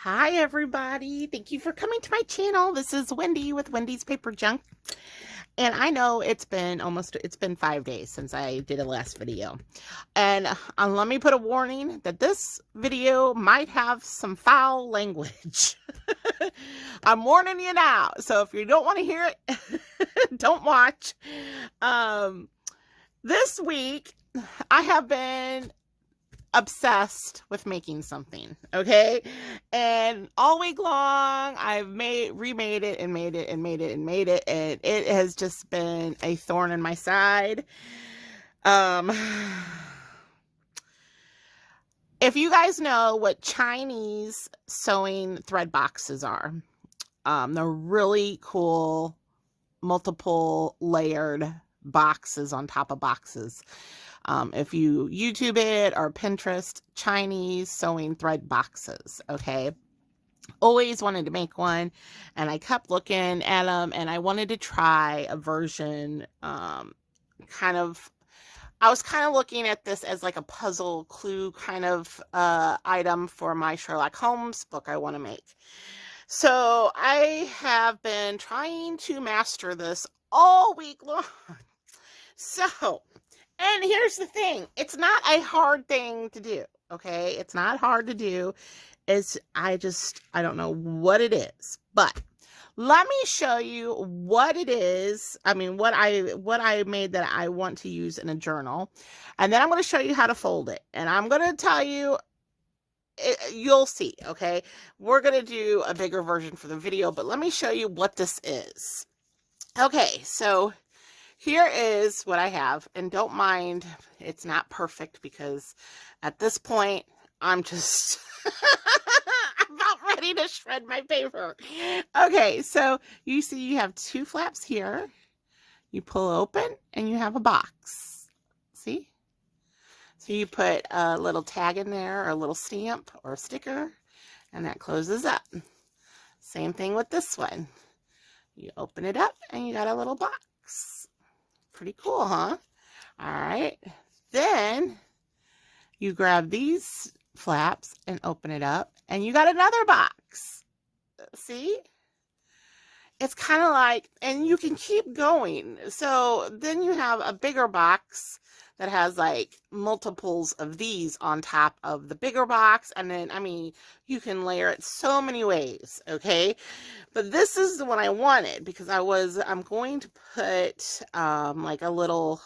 Hi everybody, thank you for coming to my channel. This is Wendy with Wendy's Paper Junk. And I know it's been 5 days since I did a last video. And let me put a warning that this video might have some foul language. I'm warning you now. So if you don't want to hear it, don't watch. This week I have been obsessed with making something, okay? And all week long I've remade it and made it and made it and made it, and it has just been a thorn in my side. If you guys know what Chinese sewing thread boxes are, they're really cool multiple layered boxes on top of boxes. If you YouTube it or Pinterest, Chinese sewing thread boxes, okay? Always wanted to make one, and I kept looking at them, and I wanted to try a version, I was kind of looking at this as like a puzzle clue kind of item for my Sherlock Holmes book I want to make. So I have been trying to master this all week long. So, and here's the thing, it's not a hard thing to do, okay? It's not hard to do. I don't know what it is, but let me show you what it is. I mean, what I made that I want to use in a journal. And then I'm going to show you how to fold it. And I'm going to tell you, you'll see, okay? We're going to do a bigger version for the video, but let me show you what this is. Okay, so here is what I have, and don't mind, it's not perfect because at this point, I'm just about ready to shred my paper. Okay, so you see you have two flaps here. You pull open and you have a box. See? So you put a little tag in there, or a little stamp or a sticker, and that closes up. Same thing with this one. You open it up and you got a little box. Pretty cool, huh? All right. Then you grab these flaps and open it up, and you got another box. See? It's kind of like, and you can keep going. So then you have a bigger box that has like multiples of these on top of the bigger box. And then, I mean, you can layer it so many ways, okay? But this is the one I wanted because I'm going to put like a little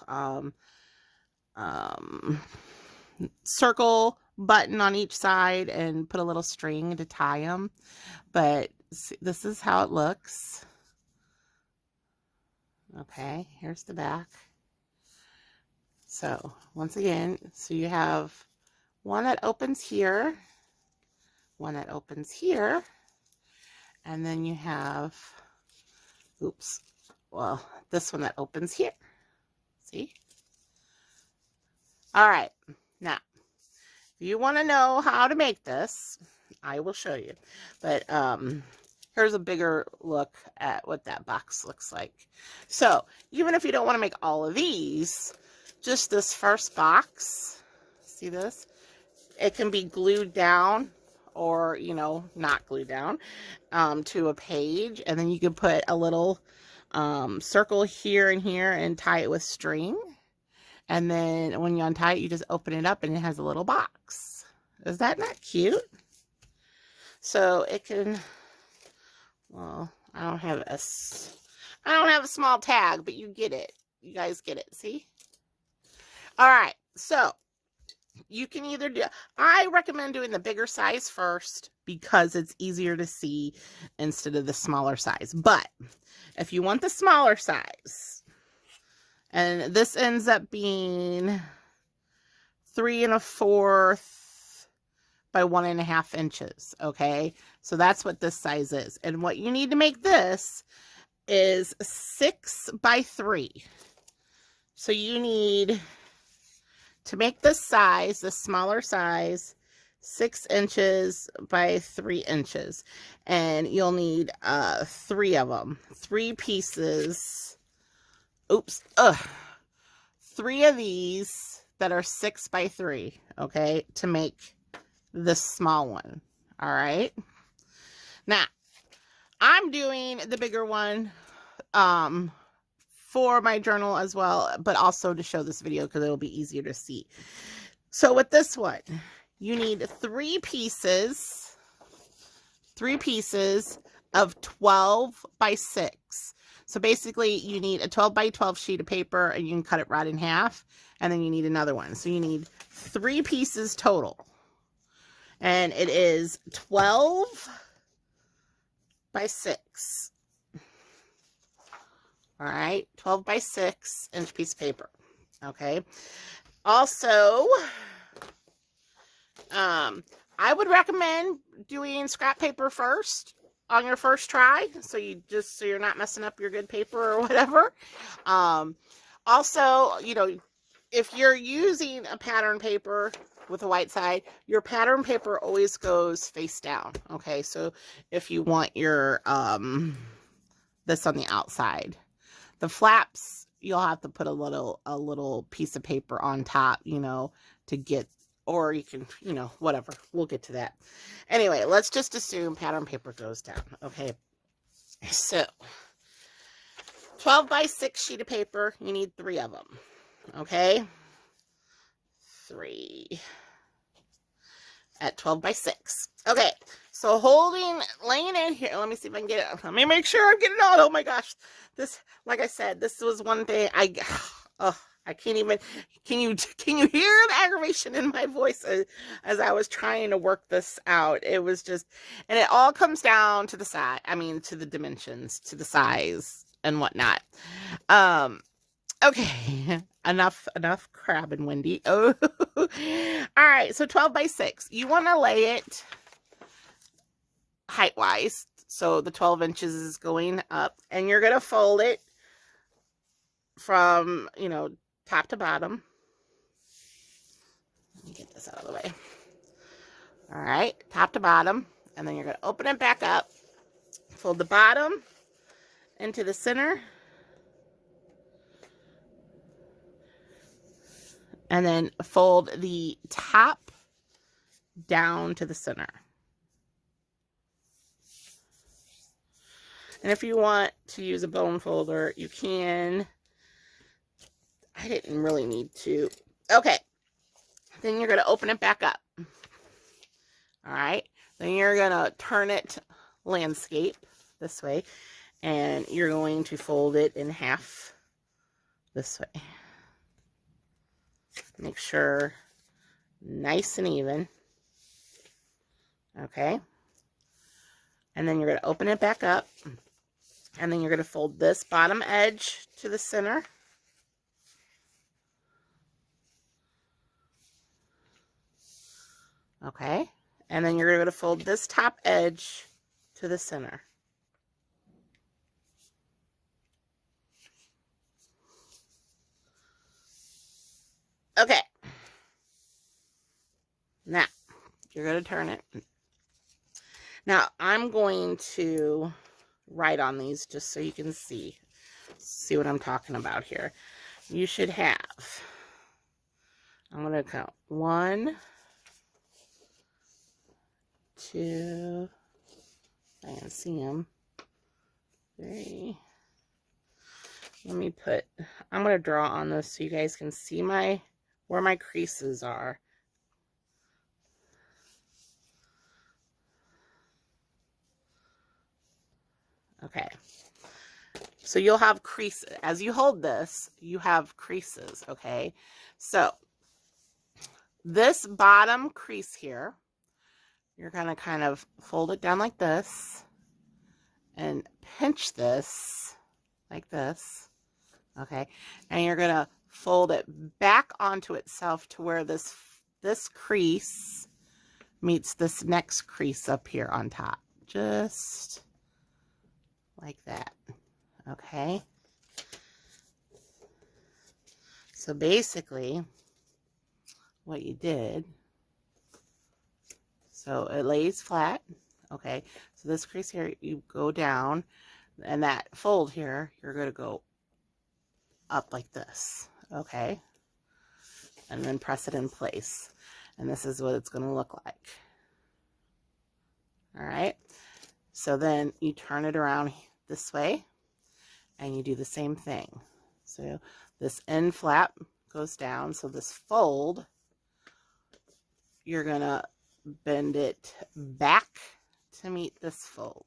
circle button on each side and put a little string to tie them. But see, this is how it looks. Okay, here's the back. So once again, so you have one that opens here, one that opens here, and then you have, oops, well, this one that opens here. See? All right, now, if you want to know how to make this, I will show you. But here's a bigger look at what that box looks like. So even if you don't want to make all of these, just this first box, see this? It can be glued down or, you know, not glued down to a page. And then you can put a little circle here and here and tie it with string. And then when you untie it, you just open it up and it has a little box. Is that not cute? So it can, well, I don't have a small tag, but you get it. You guys get it, see? All right, so you can either do, I recommend doing the bigger size first because it's easier to see instead of the smaller size. But if you want the smaller size, and this ends up being 3 1/4 by 1.5 inches. Okay, so that's what this size is. And what you need to make this is 6 by 3. So you need to make this size, the smaller size, 6 inches by 3 inches. And you'll need 3 of them, 3 pieces. Oops. 3 of these that are 6 by 3, okay, to make this small one. All right. Now, I'm doing the bigger one for my journal as well, but also to show this video because it'll be easier to see. So with this one, you need 3 pieces of 12 by 6. So basically you need a 12 by 12 sheet of paper, and you can cut it right in half, and then you need another one. So you need 3 pieces total. And it is 12 by 6. All right, 12 by 6 inch piece of paper. Okay. Also, I would recommend doing scrap paper first on your first try, so you're not messing up your good paper or whatever. Also, you know, if you're using a pattern paper with a white side, your pattern paper always goes face down. Okay, so if you want your this on the outside, the flaps, you'll have to put a little piece of paper on top, you know, to get, or you can, you know, whatever. We'll get to that. Anyway, let's just assume pattern paper goes down. Okay, so 12 by 6 sheet of paper, you need 3 of them. Okay, 3 at 12 by 6. Okay, so laying in here, let me see if I can get it. Let me make sure I'm getting it out. Oh my gosh, this, like I said, this was one thing I can't even, can you hear the aggravation in my voice as I was trying to work this out? It was just, and it all comes down to the size, I mean, to the dimensions, to the size and whatnot. Okay, enough crabbing, Wendy. Oh, all right, so 12 by 6. You want to lay it height-wise, so the 12 inches is going up, and you're going to fold it from, you know, top to bottom. Let me get this out of the way. All right, top to bottom, and then you're going to open it back up, fold the bottom into the center, and then fold the top down to the center. And if you want to use a bone folder, you can. I didn't really need to. Okay. Then you're going to open it back up. All right. Then you're going to turn it landscape this way. And you're going to fold it in half this way. Make sure nice and even. Okay. And then you're going to open it back up. And then you're going to fold this bottom edge to the center. Okay. And then you're going to fold this top edge to the center. Okay. Now, you're going to turn it. Now, I'm going to write on these just so you can see what I'm talking about here. You should have, I'm going to count 1, 2, I can see them, 3. Let me put, I'm going to draw on this so you guys can see where my creases are. Okay, so you'll have creases. As you hold this, you have creases, okay? So, this bottom crease here, you're going to kind of fold it down like this and pinch this like this, okay? And you're going to fold it back onto itself to where this crease meets this next crease up here on top. Just like that, okay? So basically, what you did, so it lays flat, okay? So this crease here, you go down, and that fold here, you're going to go up like this, okay? And then press it in place. And this is what it's going to look like. All right? So then you turn it around this way and you do the same thing. So this end flap goes down. So this fold, you're going to bend it back to meet this fold.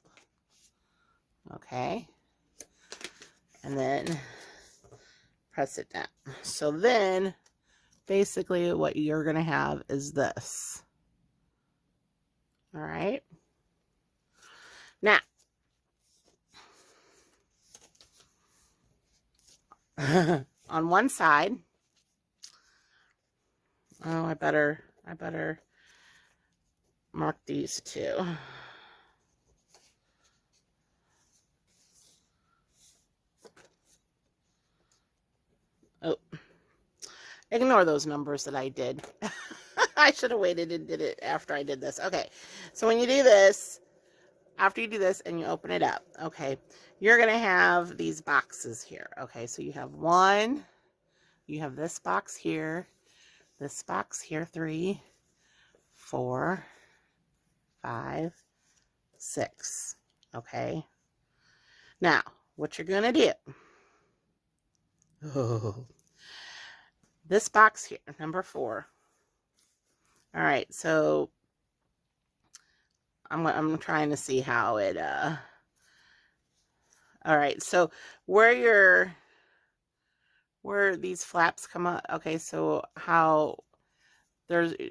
Okay. And then press it down. So then basically what you're going to have is this. All right. Now, on one side, oh, I better mark these two. Oh, ignore those numbers that I did. I should have waited and did it after I did this. Okay, so when you do this, after you do this and you open it up, okay, you're going to have these boxes here. Okay, so you have one, you have this box here, 3, 4, 5, 6. Okay, now what you're going to do, oh, this box here, number 4. All right, so I'm trying to see how it all right, so where these flaps come up, okay, so how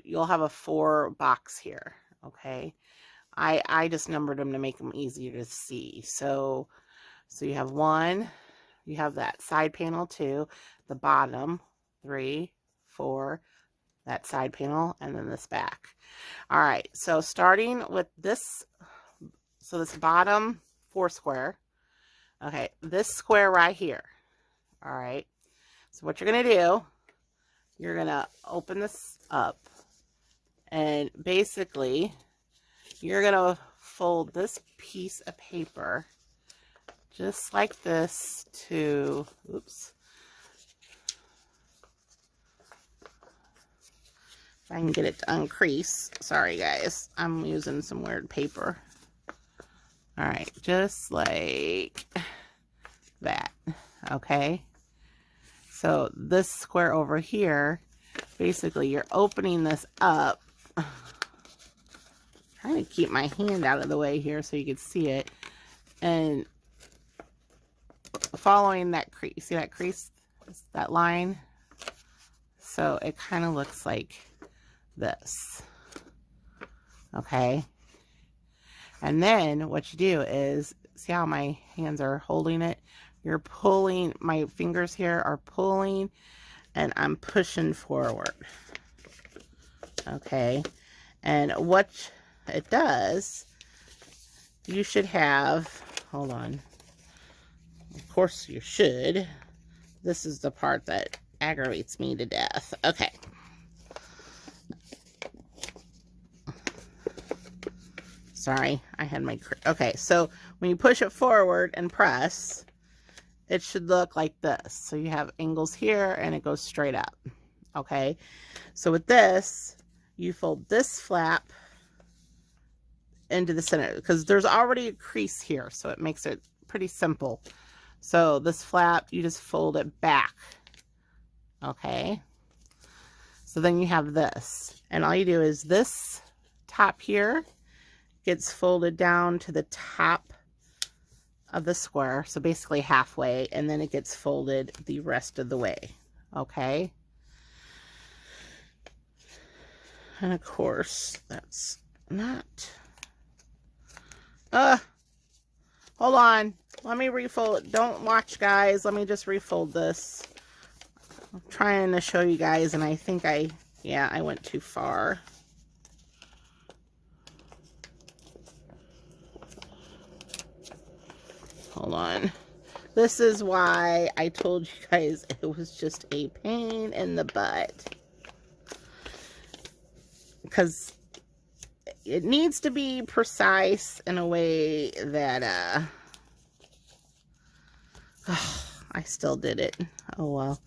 you'll have a 4 box here. Okay, I just numbered them to make them easier to see. So you have 1, you have that side panel 2, the bottom 3, 4, that side panel, and then this back. All right, so starting with this, so this bottom 4 square, okay, this square right here. All right, so what you're gonna do, you're gonna open this up, and basically you're gonna fold this piece of paper just like this to, oops, if I can get it to uncrease. Sorry guys, I'm using some weird paper. All right, just like that. Okay, so this square over here, basically you're opening this up. I'm trying to keep my hand out of the way here so you can see it, and following that crease, see that crease, that line? So it kind of looks like this. Okay, and then what you do is, see how my hands are holding it? You're pulling, my fingers here are pulling, and I'm pushing forward. Okay, and what it does, you should have, hold on, of course you should, this is the part that aggravates me to death. Okay, sorry, I had my, okay, so when you push it forward and press, it should look like this. So you have angles here and it goes straight up. Okay, so with this, you fold this flap into the center because there's already a crease here, so it makes it pretty simple. So this flap, you just fold it back. Okay, so then you have this, and all you do is this top here gets folded down to the top of the square, so basically halfway, and then it gets folded the rest of the way. Okay, and of course that's not, hold on, let me refold. Don't watch guys, let me just refold this. I'm trying to show you guys, and I think I went too far. Hold on. This is why I told you guys it was just a pain in the butt. Because it needs to be precise in a way that, I still did it. Oh well.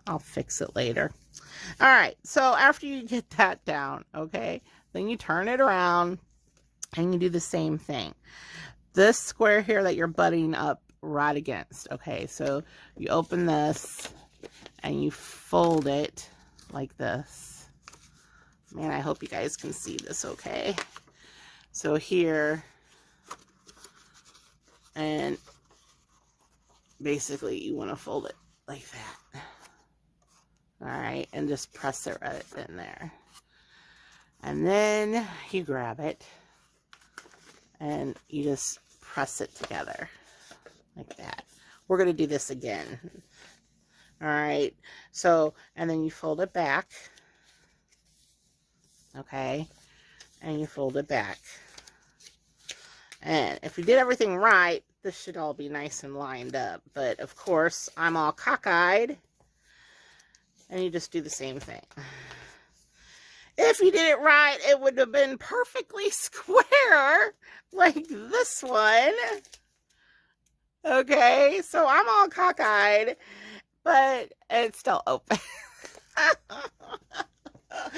I'll fix it later. All right, so after you get that down, okay, then you turn it around And you do the same thing. This square here that you're butting up right against. Okay, so you open this and you fold it like this. Man, I hope you guys can see this okay. So here, and basically you want to fold it like that. All right, and just press it right in there. And then you grab it and you just press it together like that. We're going to do this again. All right, so, and then you fold it back. Okay, and you fold it back. And if you did everything right, this should all be nice and lined up. But of course, I'm all cockeyed. And you just do the same thing. If you did it right, it would have been perfectly square, like this one. Okay, so I'm all cockeyed, but it's still open.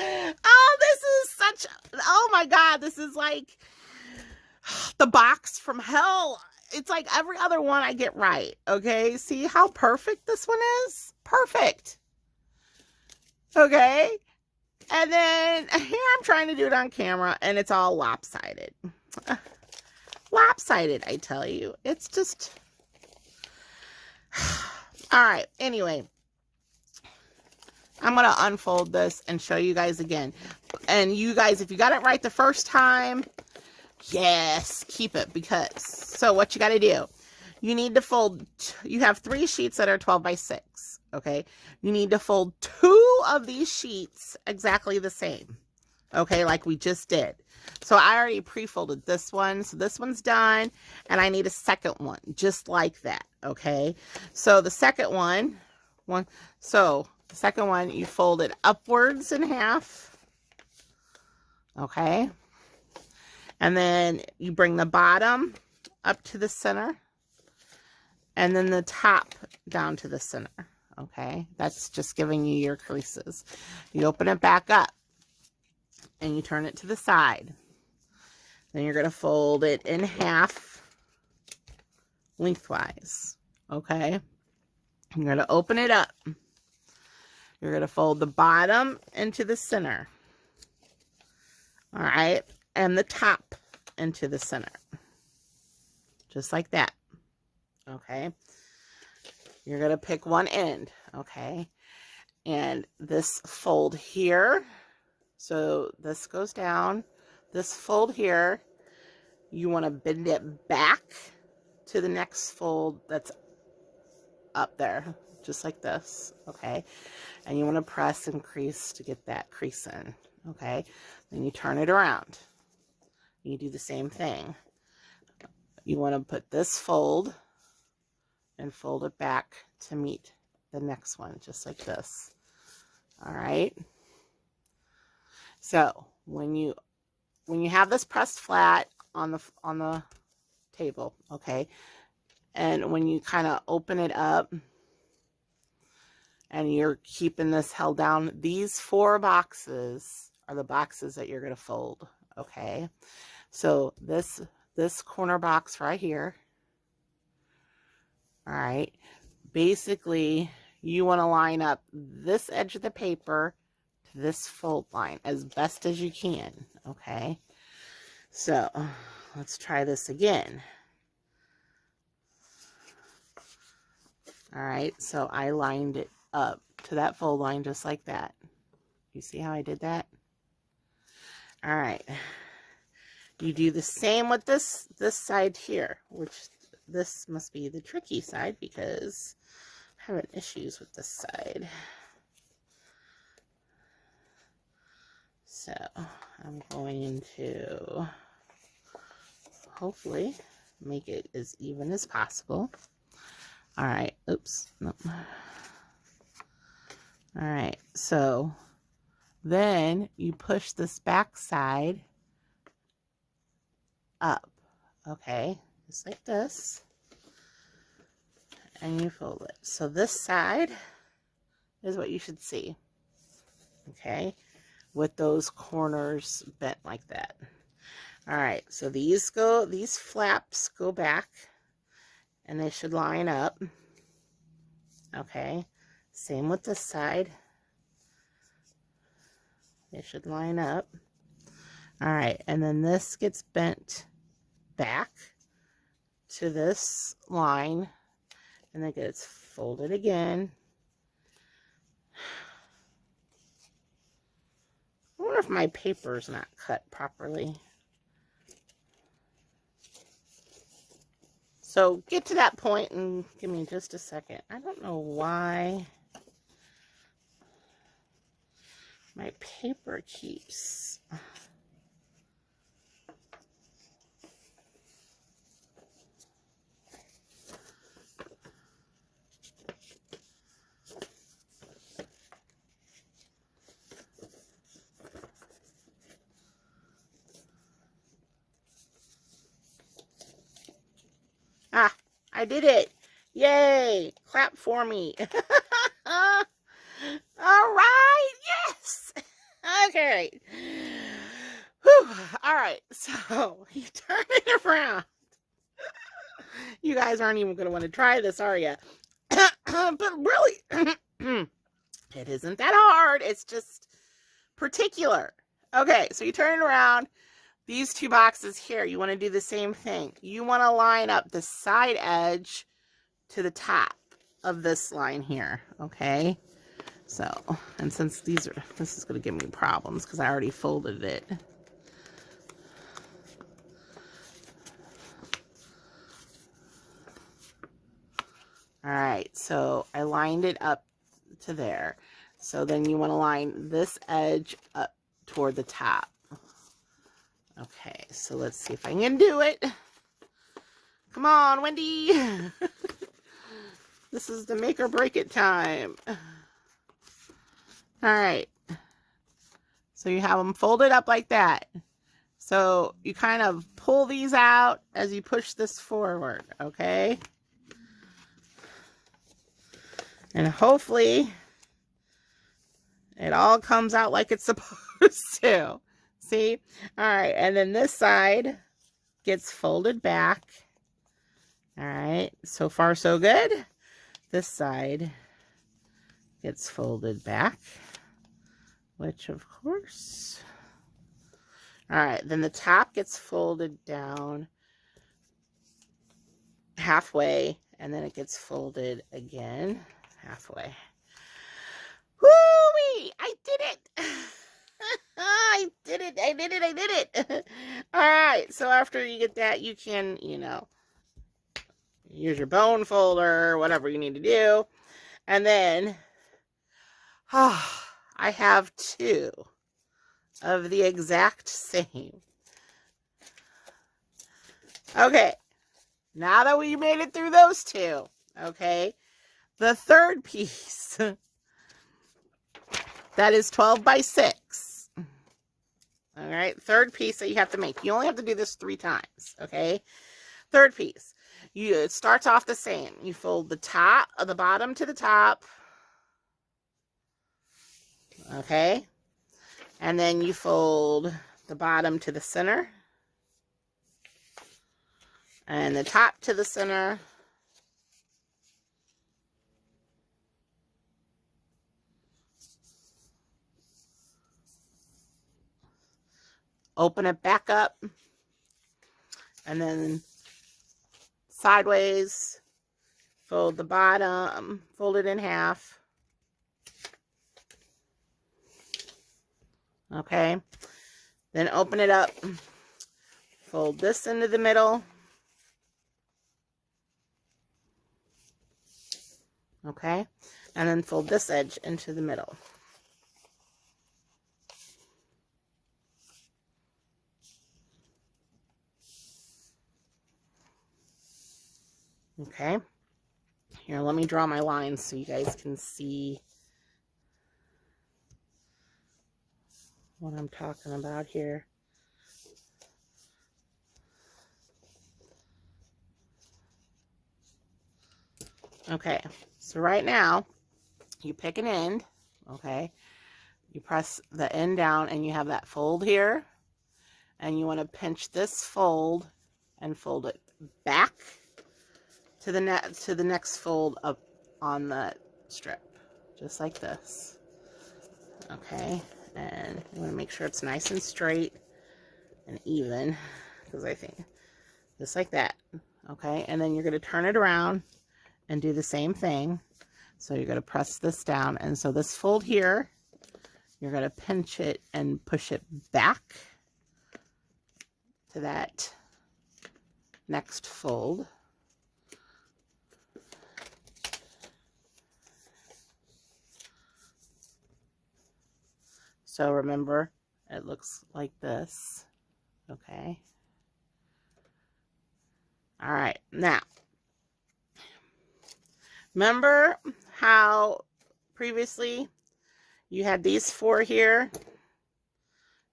Oh, this is such, oh my God, this is like the box from hell. It's like every other one I get right, okay? See how perfect this one is? Perfect. Okay? And then here I'm trying to do it on camera and it's all lopsided. Lopsided, I tell you. It's just... All right, anyway. I'm going to unfold this and show you guys again. And you guys, if you got it right the first time, yes, keep it. Because, so what you got to do, you need to fold, you have 3 sheets that are 12 by 6, okay? You need to fold 2 of these sheets exactly the same, okay, like we just did. So I already pre-folded this one, so this one's done, and I need a second one, just like that, okay? So the second one, the second one, you fold it upwards in half, okay? And then you bring the bottom up to the center, and then the top down to the center, okay? That's just giving you your creases. You open it back up, and you turn it to the side. Then you're going to fold it in half lengthwise, okay? You're going to open it up. You're going to fold the bottom into the center, all right? And the top into the center, just like that, okay? You're going to pick one end, okay? And this fold here, so this goes down, this fold here, you want to bend it back to the next fold that's up there, just like this, okay? And you want to press and crease to get that crease in, okay? Then you turn it around. You do the same thing. You want to put this fold and fold it back to meet the next one, just like this. All right. So when you have this pressed flat on the table, okay, and when you kind of open it up and you're keeping this held down, these 4 boxes are the boxes that you're going to fold, okay? So this corner box right here, all right, basically you want to line up this edge of the paper to this fold line as best as you can, okay? So let's try this again. All right, so I lined it up to that fold line just like that. You see how I did that? All right. You do the same with this side here, which this must be the tricky side because I'm having issues with this side. So I'm going to hopefully make it as even as possible. All right, oops, no. All right, so then you push this back side up, okay, just like this, and you fold it. So this side is what you should see, okay, with those corners bent like that. All right, so these flaps go back, and they should line up. Okay, same with this side. They should line up. All right, and then this gets bent back to this line, and then gets folded again. I wonder if my paper's not cut properly. So get to that point and give me just a second. I don't know why my paper keeps... Ah, I did it. Yay. Clap for me. All right. Yes. Okay. Whew. All right. So you turn it around. You guys aren't even going to want to try this, are you? But really, it isn't that hard. It's just particular. Okay. So you turn it around. These two boxes here, you want to do the same thing. You want to line up the side edge to the top of this line here, okay? So, and since this is going to give me problems because I already folded it. All right, so I lined it up to there. So then you want to line this edge up toward the top. Okay, so let's see if I can do it. Come on, Wendy. This is the make or break it time. All right. So you have them folded up like that. So you kind of pull these out as you push this forward, okay? And hopefully it all comes out like it's supposed to. See? All right. And then this side gets folded back. All right. So far, so good. This side gets folded back, which of course. All right. Then the top gets folded down halfway, and then it gets folded again halfway. Woo-wee! I did it! I did it! I did it! I did it! All right. So after you get that, you can, use your bone folder, whatever you need to do. And then, I have two of the exact same. Okay. Now that we made it through those two, okay, the third piece, that is 12 by 6. All right, third piece that you have to make. You only have to do this 3 times, okay? Third piece. It starts off the same. You fold the bottom to the top, okay? And then you fold the bottom to the center, and the top to the center, open it back up, and then sideways, fold the bottom, fold it in half. Okay. Then open it up, fold this into the middle. Okay. And then fold this edge into the middle. Okay. Here, let me draw my lines so you guys can see what I'm talking about here. Okay, so right now, you pick an end, okay? You press the end down and you have that fold here. and you want to pinch this fold and fold it back to the next fold up on the strip, just like this. Okay, and you want to make sure it's nice and straight and even, because I think just like that. Okay, and then you're going to turn it around and do the same thing. So you're going to press this down, and so this fold here, you're going to pinch it and push it back to that next fold. So remember, it looks like this. Okay. All right. Now, remember how previously you had these 4 here?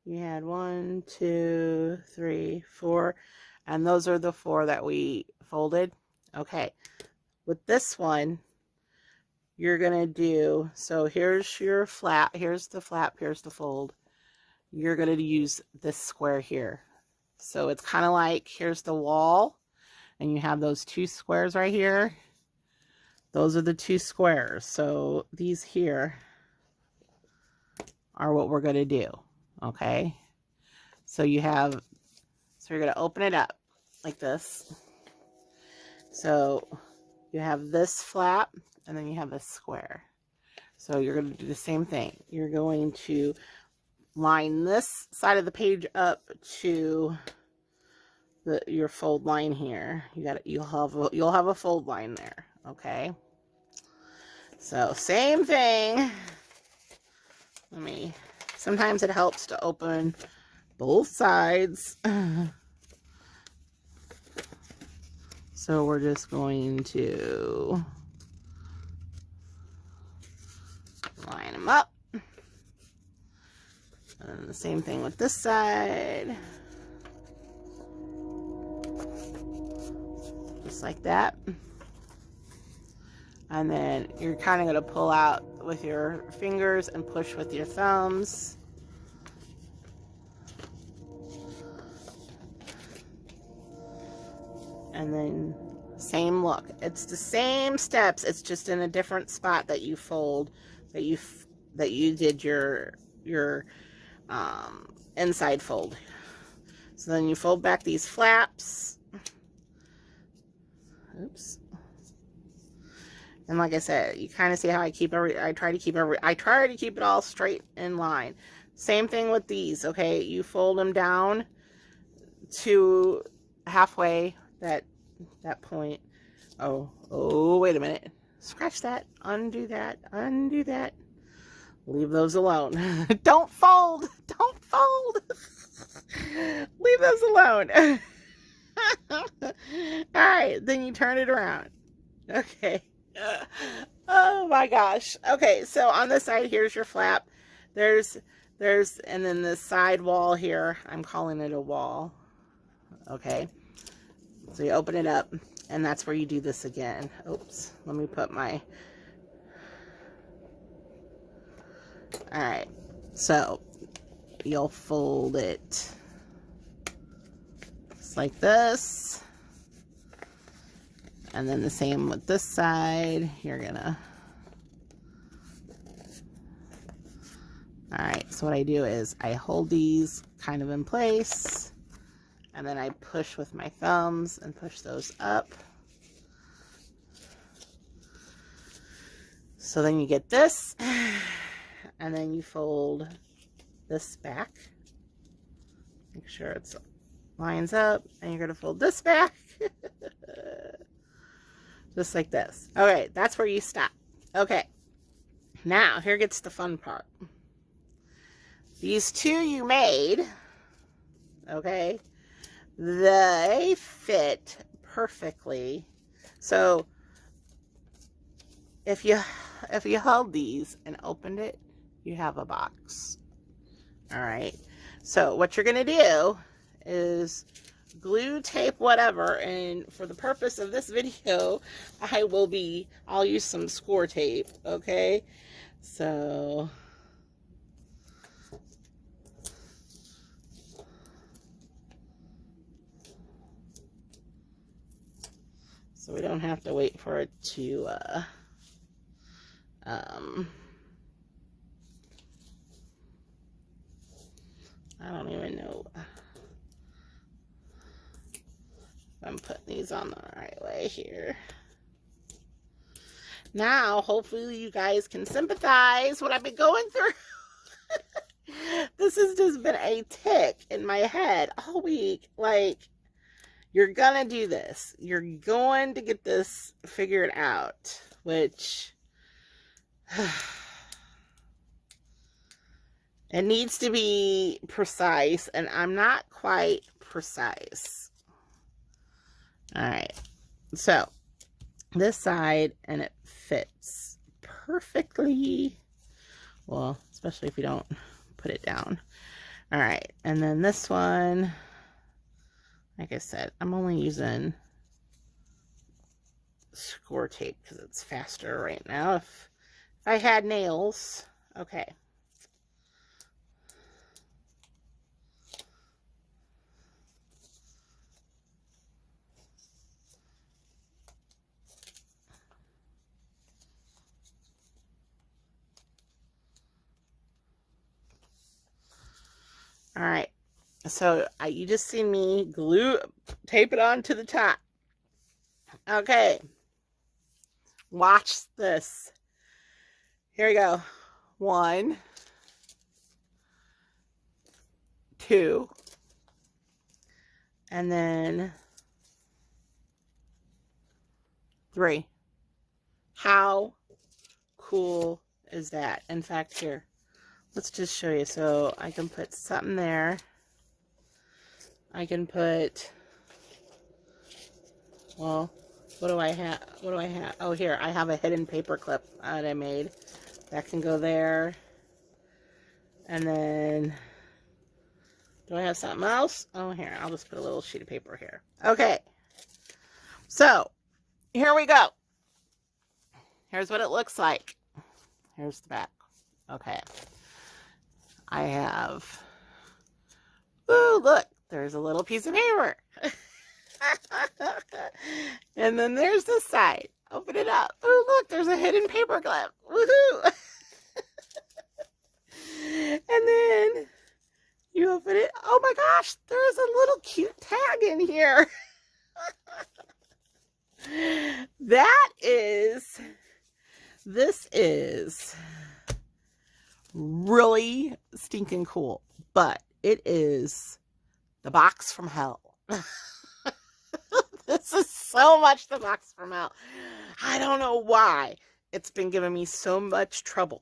You had 1, 2, 3, 4, and those are the 4 that we folded. Okay. With this one, you're going to do, so here's your flap, here's the flap, here's the fold. You're going to use this square here. So it's kind of like, here's the wall, and you have those 2 squares right here. Those are the 2 squares. So these here are what we're going to do. Okay. So you have, so you're going to open it up like this. So you have this flap, and then you have this square. So you're going to do the same thing. You're going to line this side of the page up to your fold line here. You'll have a fold line there. Okay. So same thing. Sometimes it helps to open both sides. So we're just going to line them up. And the same thing with this side. Just like that. And then you're kind of going to pull out with your fingers and push with your thumbs. And then same look. It's the same steps. It's just in a different spot that you fold, that you did your inside fold. So then you fold back these flaps. Oops. And like I said, you kind of see how I try to keep it all straight in line. Same thing with these, okay? You fold them down to halfway, that point. Oh, wait a minute. Scratch that, undo that, undo that. Leave those alone. Don't fold. Don't fold. Leave those alone. All right, then you turn it around. Okay. Oh my gosh. Okay, so on this side, here's your flap. There's, and then the side wall here, I'm calling it a wall. Okay. So you open it up, and that's where you do this again. Oops. Let me put my... All right. So you'll fold it just like this. And then the same with this side. You're gonna... All right, so what I do is I hold these kind of in place, and then I push with my thumbs and push those up. So then you get this, and then you fold this back. Make sure it lines up, and you're gonna fold this back. Just like this. Okay, that's where you stop. Okay, now here gets the fun part. These 2 you made, okay, they fit perfectly. So if you held these and opened it, you have a box. All right. So what you're going to do is glue, tape, whatever, and for the purpose of this video, I'll use some score tape, okay? So so we don't have to wait for it to I don't even know if I'm putting these on the right way here. Now, hopefully you guys can sympathize what I've been going through. This has just been a tick in my head all week. Like, you're gonna do this. You're going to get this figured out, which it needs to be precise, and I'm not quite precise. All right, so this side, and it fits perfectly. Well, especially if you don't put it down. All right, and then this one, like I said, I'm only using score tape because it's faster right now. If I had nails, okay. All right, so you just see me tape it on to the top. Okay, watch this. Here we go. 1, 2, and then 3. How cool is that? In fact, here, let's just show you. So I can put something there. I can put, well, what do I have? What do I have? Oh, here, I have a hidden paper clip that I made. That can go there. And then, do I have something else? Oh, here, I'll just put a little sheet of paper here. Okay. So, here we go. Here's what it looks like. Here's the back. Okay. I have, ooh, look, there's a little piece of paper. And then there's this side. Open it up. Ooh, look, there's a hidden paper clip. Woohoo! And then you open it. Oh my gosh, there's a little cute tag in here. This is really stinking cool, but it is the box from hell. This is so much the box from hell. I don't know why it's been giving me so much trouble.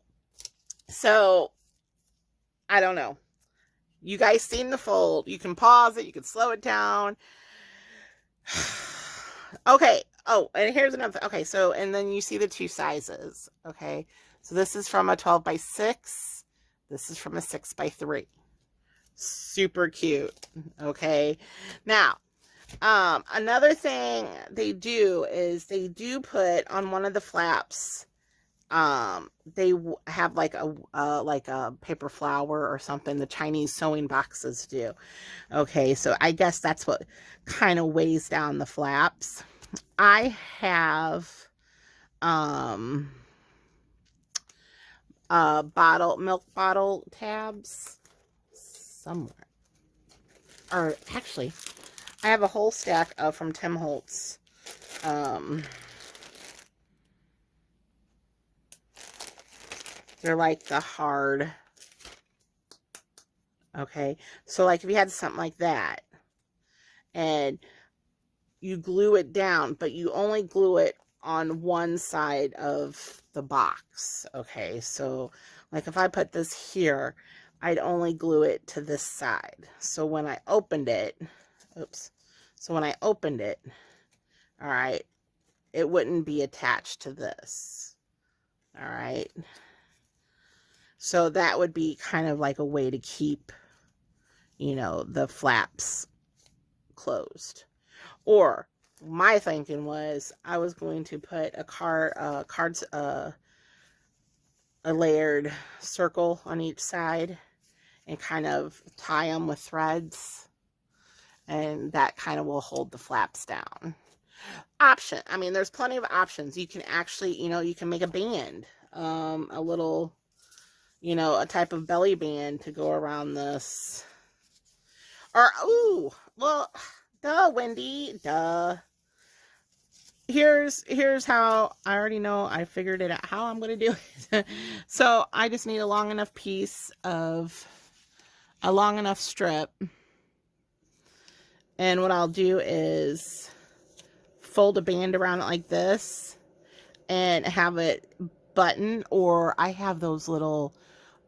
So, I don't know. You guys seen the fold. You can pause it. You can slow it down. Okay. Oh, and here's another. Okay, so, and then you see the 2 sizes. Okay. So this is from a 12 by 6. This is from a 6 by 3. Super cute. Okay. Now, another thing they do is they do put on one of the flaps, they have like a paper flower or something. The Chinese sewing boxes do. Okay, so I guess that's what kind of weighs down the flaps. I have milk bottle tabs somewhere, or actually I have a whole stack of from Tim Holtz. They're like the hard. Okay, so like if you had something like that and you glue it down, but you only glue it on one side of the box. Okay, so like if I put this here, I'd only glue it to this side. So when I opened it, oops. So when I opened it, all right, it wouldn't be attached to this. All right. So that would be kind of like a way to keep, you know, the flaps closed. Or my thinking was I was going to put a layered circle on each side and kind of tie them with threads, and that kind of will hold the flaps down. option. I mean, there's plenty of options. You can actually, you can make a band, a little, a type of belly band to go around this. Or, ooh, well, duh, Wendy, duh. Here's how I already know. I figured it out how I'm going to do it. So I just need a long enough strip. And what I'll do is fold a band around it like this and have it button, or I have those little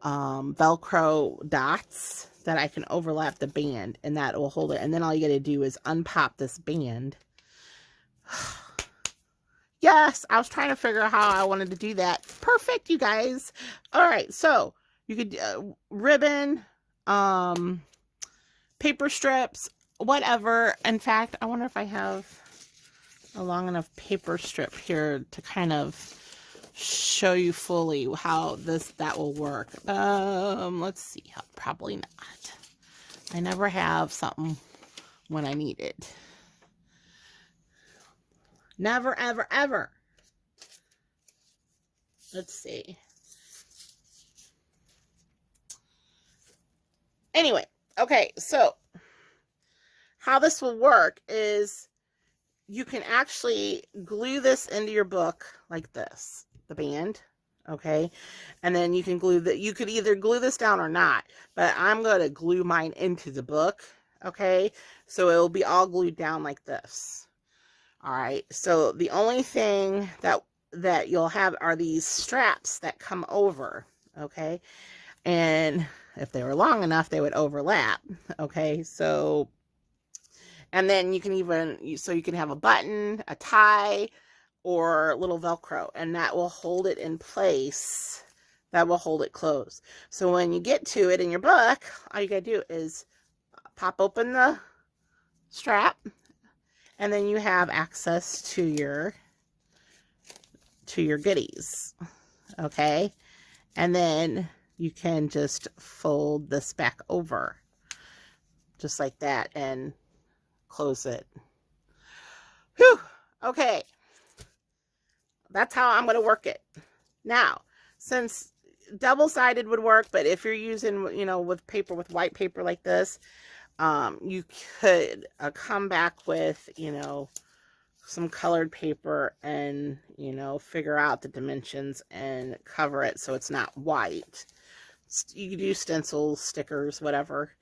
Velcro dots that I can overlap the band, and that will hold it. And then all you got to do is unpop this band. Yes, I was trying to figure out how I wanted to do that. Perfect, you guys. All right, so you could ribbon, paper strips, whatever. In fact, I wonder if I have a long enough paper strip here to kind of show you fully how that will work. Let's see. Probably not. I never have something when I need it. Never, ever, ever. Let's see. Anyway, okay, so how this will work is you can actually glue this into your book like this, the band, okay? And then you can you could either glue this down or not, but I'm going to glue mine into the book, okay? So it will be all glued down like this. All right, so the only thing that you'll have are these straps that come over, okay? And if they were long enough, they would overlap, okay? So, and then you can you can have a button, a tie, or little Velcro, and that will hold it in place. That will hold it closed. So when you get to it in your book, all you gotta do is pop open the strap, and then you have access to your goodies, okay? And then you can just fold this back over just like that and close it. Whew, okay. That's how I'm going to work it. Now, since double-sided would work, but if you're using, with white paper like this, you could come back with, some colored paper and, figure out the dimensions and cover it so it's not white. You could do stencils, stickers, whatever.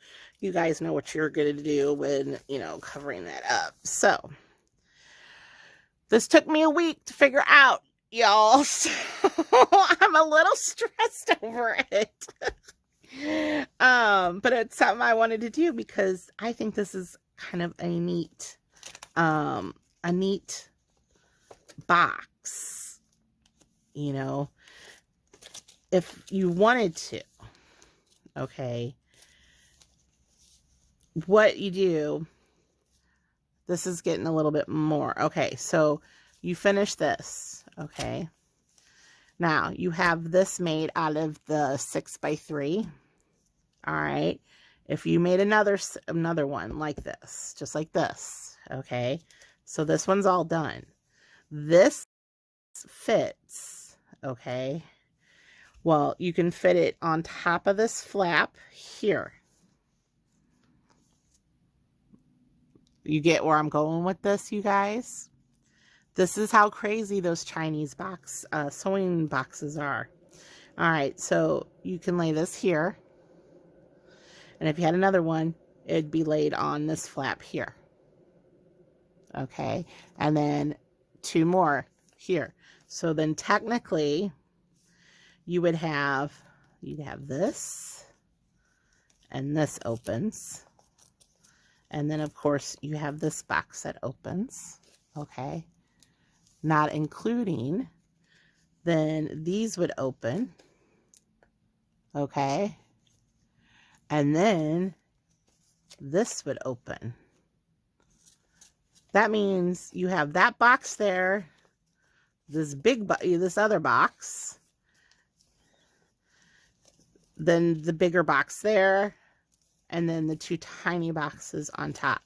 You guys know what you're going to do when, covering that up. So, this took me a week to figure out, y'all. So, I'm a little stressed over it. But it's something I wanted to do because I think this is kind of a neat box, if you wanted to, okay, what you do, this is getting a little bit more, okay, so you finish this, okay, now you have this made out of the 6x3, all right, if you made another one like this, just like this, okay, so this one's all done, this fits, okay, well, you can fit it on top of this flap here. You get where I'm going with this, you guys? This is how crazy those Chinese sewing boxes are. All right, so you can lay this here. And if you had another one, it'd be laid on this flap here. Okay, and then two more here. So then technically, you'd have this, and this opens. And then, of course, you have this box that opens, okay? Not including, then these would open, okay? And then this would open. That means you have that box there, this other box, then the bigger box there, and then the two tiny boxes on top.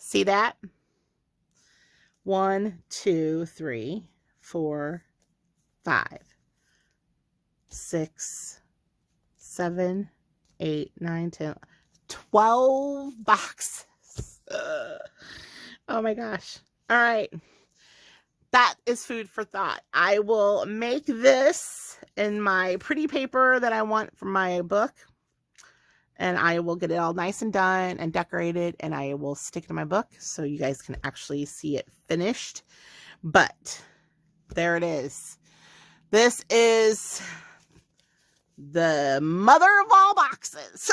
See that? 1, 2, 3, 4, 5, 6, 7, 8, 9, 10, 12 boxes. Oh my gosh. All right. That is food for thought. I will make this in my pretty paper that I want for my book. And I will get it all nice and done and decorated. And I will stick it in my book so you guys can actually see it finished. But there it is. This is the mother of all boxes.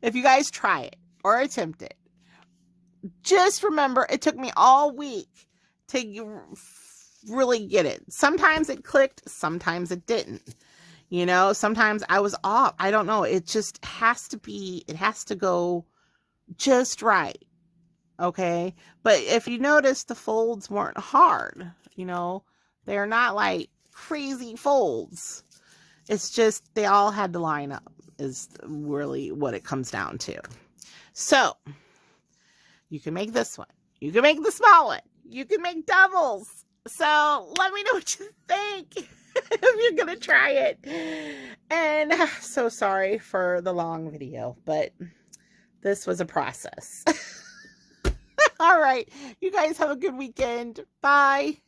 If you guys try it or attempt it, just remember it took me all week to really get it. Sometimes it clicked, sometimes it didn't. You know, sometimes I was off. I don't know. It just has to be, it has to go just right. Okay. But if you notice, the folds weren't hard. You know, they're not like crazy folds. It's just they all had to line up is really what it comes down to. So you can make this one. You can make the small one. You can make doubles. So let me know what you think if you're going to try it. And so sorry for the long video, but this was a process. All right. You guys have a good weekend. Bye.